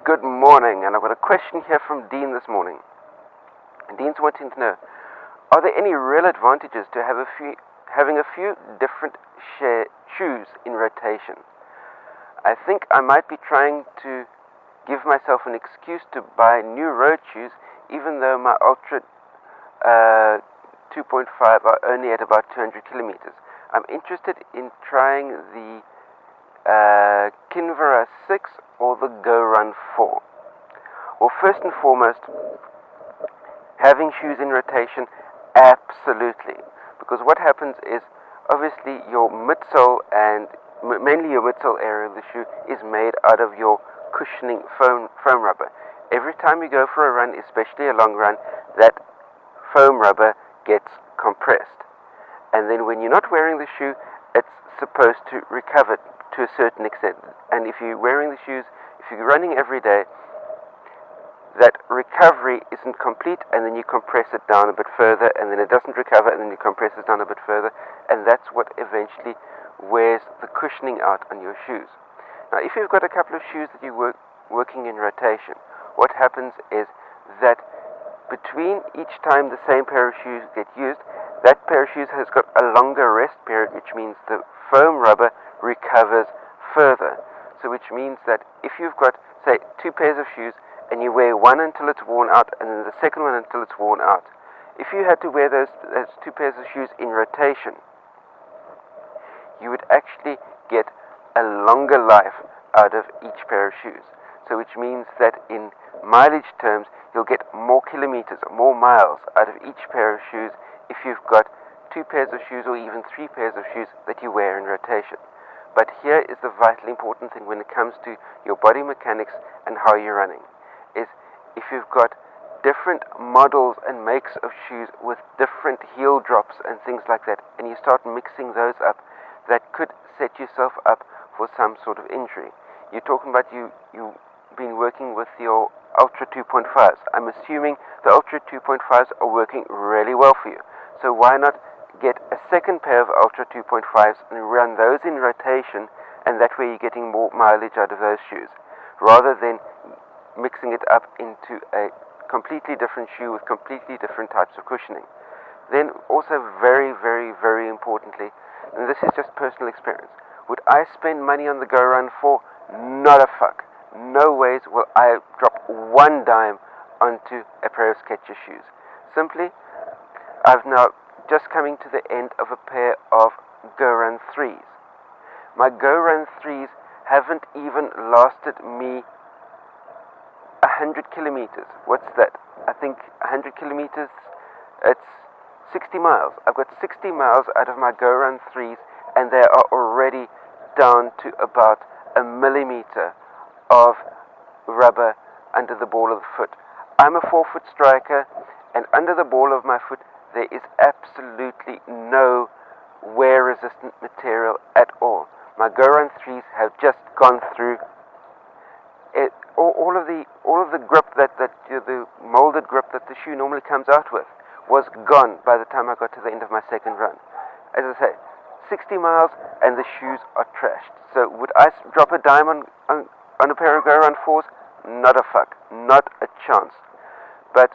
Good morning, and I've got a question here from Dean this morning. Dean's wanting to know, are there any real advantages to having a few different shoes in rotation? I think I might be trying to give myself an excuse to buy new road shoes, even though my Ultra 2.5 are only at about 200 kilometers. I'm interested in trying the Kinvara 6 or the Go Run 4. Well, first and foremost, having shoes in rotation, absolutely. Because what happens is, obviously, your midsole and mainly your midsole area of the shoe is made out of your cushioning foam rubber. Every time you go for a run, especially a long run, that foam rubber gets compressed. And then when you're not wearing the shoe, it's supposed to recover to a certain extent. And if you're wearing the shoes, if you're running every day, that recovery isn't complete, and then you compress it down a bit further, and then it doesn't recover, and then you compress it down a bit further, and that's what eventually wears the cushioning out on your shoes. Now, if you've got a couple of shoes that you're working in rotation, what happens is that between each time the same pair of shoes get used, that pair of shoes has got a longer rest period, which means the foam rubber recovers further. So which means that if you've got, say, two pairs of shoes, and you wear one until it's worn out, and then the second one until it's worn out, if you had to wear those two pairs of shoes in rotation, you would actually get a longer life out of each pair of shoes. So which means that in mileage terms, you'll get more kilometers, more miles out of each pair of shoes if you've got two pairs of shoes or even three pairs of shoes that you wear in rotation. But here is the vitally important thing when it comes to your body mechanics and how you're running, is if you've got different models and makes of shoes with different heel drops and things like that, and you start mixing those up, that could set yourself up for some sort of injury. You're talking about you've been working with your Ultra 2.5s. I'm assuming the Ultra 2.5s are working really well for you. So why not get a second pair of Ultra 2.5s and run those in rotation, and that way you're getting more mileage out of those shoes, rather than mixing it up into a completely different shoe with completely different types of cushioning. Then also very, very, very importantly, and this is just personal experience, would I spend money on the Go Run 4? Not a fuck. No ways will I drop one dime onto a pair of Skechers shoes. Simply, I've now just coming to the end of a pair of Go Run 3s. My Go Run 3s haven't even lasted me 100 kilometers. What's that? I think 100 kilometers, it's 60 miles. I've got 60 miles out of my Go Run 3s, and they are already down to about a millimeter of rubber under the ball of the foot. I'm a 4-foot striker, and under the ball of my foot there is absolutely no wear-resistant material at all. My Go Run 3s have just gone through it. All of the grip the molded grip that the shoe normally comes out with was gone by the time I got to the end of my second run. As I say, 60 miles and the shoes are trashed. So would I drop a dime on a pair of Go Run 4s? Not a fuck, not a chance. But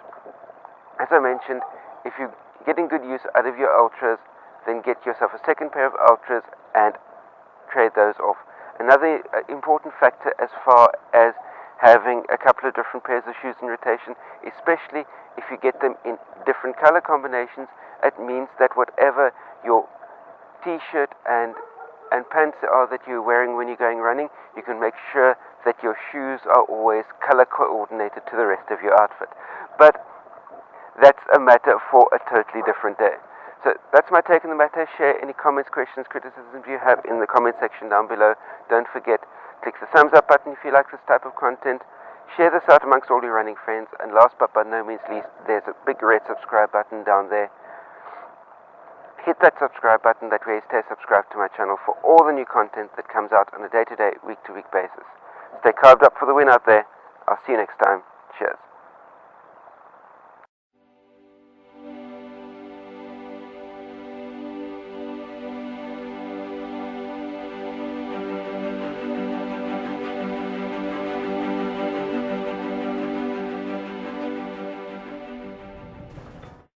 as I mentioned, if you're getting good use out of your Ultras, then get yourself a second pair of Ultras and trade those off. Another important factor as far as having a couple of different pairs of shoes in rotation, especially if you get them in different color combinations, it means that whatever your t-shirt and pants are that you're wearing when you're going running, you can make sure that your shoes are always color coordinated to the rest of your outfit. But that's a matter for a totally different day. So that's my take on the matter. Share any comments, questions, criticisms you have in the comment section down below. Don't forget, click the thumbs up button if you like this type of content. Share this out amongst all your running friends. And last but by no means least, there's a big red subscribe button down there. Hit that subscribe button, that way you stay subscribed to my channel for all the new content that comes out on a day-to-day, week-to-week basis. Stay carved up for the win out there. I'll see you next time.